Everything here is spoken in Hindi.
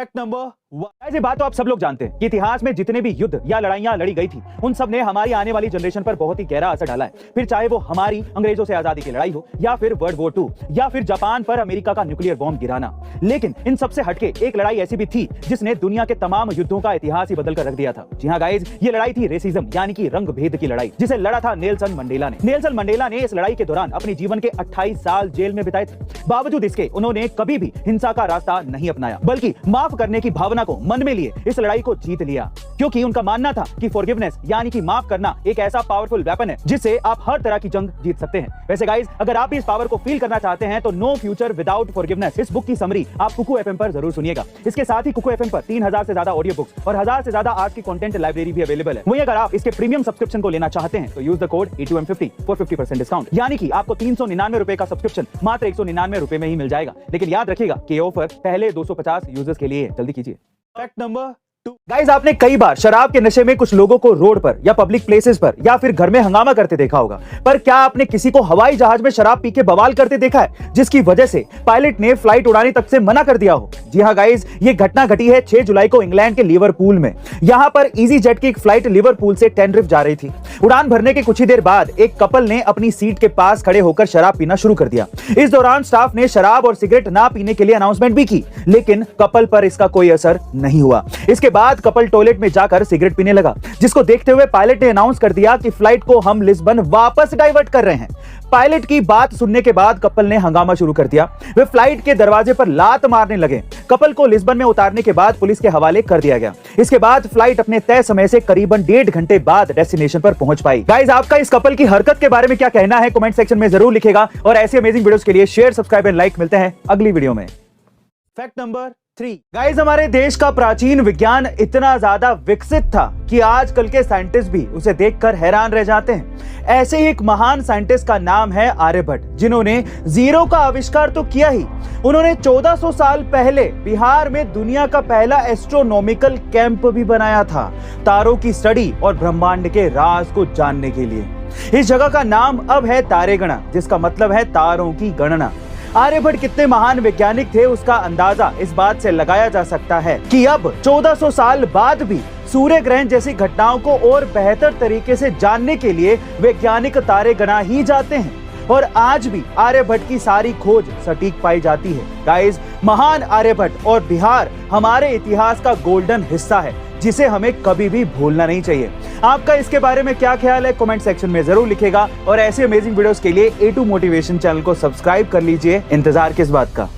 Fact number 1। ऐसी बात तो आप सब लोग जानते हैं कि इतिहास में जितने भी युद्ध या लड़ाइयां लड़ी गई थी उन सब ने हमारी आने वाली जनरेशन पर बहुत ही गहरा असर डाला है। फिर चाहे वो हमारी अंग्रेजों से आजादी की लड़ाई हो या फिर वर्ल्ड वॉर 2 या फिर जापान पर अमेरिका का न्यूक्लियर बॉम्ब गिराना। लेकिन इन सबसे हटके एक लड़ाई ऐसी भी थी जिसने दुनिया के तमाम युद्धों का इतिहास ही बदल कर रख दिया था। जी हाँ गाइज, ये लड़ाई थी रेसिज्म यानी कि रंग भेद की लड़ाई, जिसे लड़ा था नेल्सन मंडेला ने। नेल्सन मंडेला ने इस लड़ाई के दौरान अपने जीवन के 28 साल जेल में बिताए थे। बावजूद इसके उन्होंने कभी भी हिंसा का रास्ता नहीं अपनाया, बल्कि माफ करने की भावना को मन में लिए इस लड़ाई को जीत लिया, क्योंकि उनका मानना था कि फॉरगिवनेस यानी कि माफ करना एक ऐसा पावरफुल वेपन है जिससे आप हर तरह की जंग जीत सकते हैं। वैसे गाइज, अगर आप भी इस पावर को फील करना चाहते हैं तो नो फ्यूचर विदाउट फॉरगिवनेस इस बुक की समरी आप कुकू एफएम पर जरूर सुनिएगा। इसके साथ ही कुकू एफएम पर 3000 से ज्यादा ऑडियो बुक्स और 1000 से ज्यादा आर्ट की कंटेंट लाइब्रेरी भी अवेलेबल है। वहीं अगर आप इसके प्रीमियम सब्सक्रिप्शन को लेना चाहते हैं तो use the code E2M50 for 50% discount, यानी कि आपको 399 रुपए का सब्सक्रिप्शन मात्र 199 रुपए में ही मिल जाएगा। लेकिन याद रखिएगा कि ऑफर पहले 250 यूजर्स के लिए, जल्दी कीजिए। Fact number 2। गाइस, आपने कई बार शराब के नशे में कुछ लोगों को रोड पर या पब्लिक प्लेसेस पर या फिर घर में हंगामा करते देखा होगा, पर क्या आपने किसी को हवाई जहाज में शराब पी के बवाल करते देखा है, जिसकी वजह से पायलट ने फ्लाइट उड़ाने तक से मना कर दिया हो? जी हाँ गाइस, ये घटना घटी है 6 जुलाई को इंग्लैंड के लिवरपूल में। यहाँ पर इजी जेट की एक फ्लाइट लिवरपूल से टेनरिफ जा रही थी। उड़ान भरने के कुछ ही देर बाद एक कपल ने अपनी सीट के पास खड़े होकर शराब पीना शुरू कर दिया। इस दौरान स्टाफ ने शराब और सिगरेट ना पीने के लिए अनाउंसमेंट भी की, लेकिन कपल पर इसका कोई असर नहीं हुआ। इसके बाद कपल टॉयलेट में जाकर सिगरेट पीने लगा, जिसको देखते हुए पायलट ने अनाउंस कर दिया कि फ्लाइट को हम लिस्बन वापस डाइवर्ट कर रहे हैं। पायलट की बात सुनने के बाद कपल ने हंगामा शुरू कर दिया। वे फ्लाइट के दरवाजे पर लात मारने लगे। कपल को लिस्बन में उतारने के बाद पुलिस के हवाले कर दिया गया। इसके बाद फ्लाइट अपने तय समय से करीबन 1.5 घंटे बाद डेस्टिनेशन पर पहुंच पाई। गाइस, आपका इस कपल की हरकत के बारे में क्या कहना है कमेंट सेक्शन में जरूर लिखेगा, और ऐसी अमेजिंग वीडियोस के लिए शेयर, सब्सक्राइब एंड लाइक। मिलते हैं अगली वीडियो में। Fact number 3। गाइस, हमारे देश का प्राचीन विज्ञान इतना ज्यादा विकसित था कि आजकल के साइंटिस्ट भी उसे देखकर हैरान रह जाते हैं। ऐसे ही एक महान साइंटिस्ट का नाम है आर्यभट्ट, जिन्होंने जीरो का आविष्कार तो किया ही, उन्होंने 1400 साल पहले बिहार में दुनिया का पहला एस्ट्रोनॉमिकल कैंप भी बनाया था, तारों की स्टडी और ब्रह्मांड के राज को जानने के लिए। इस जगह का नाम अब है तारेगणा, जिसका मतलब है तारों की गणना। आर्यभट्ट कितने महान वैज्ञानिक थे उसका अंदाजा इस बात से लगाया जा सकता है कि अब 1400 साल बाद भी सूर्य ग्रहण जैसी घटनाओं को और बेहतर तरीके से जानने के लिए वैज्ञानिक तारे गणा ही जाते हैं, और आज भी आर्यभट्ट की सारी खोज सटीक पाई जाती है। गाइस, महान आर्यभट्ट और बिहार हमारे इतिहास का गोल्डन हिस्सा है, जिसे हमें कभी भी भूलना नहीं चाहिए। आपका इसके बारे में क्या ख्याल है कमेंट सेक्शन में जरूर लिखेगा, और ऐसे अमेजिंग वीडियोस के लिए A2 मोटिवेशन चैनल को सब्सक्राइब कर लीजिए। इंतजार किस बात का।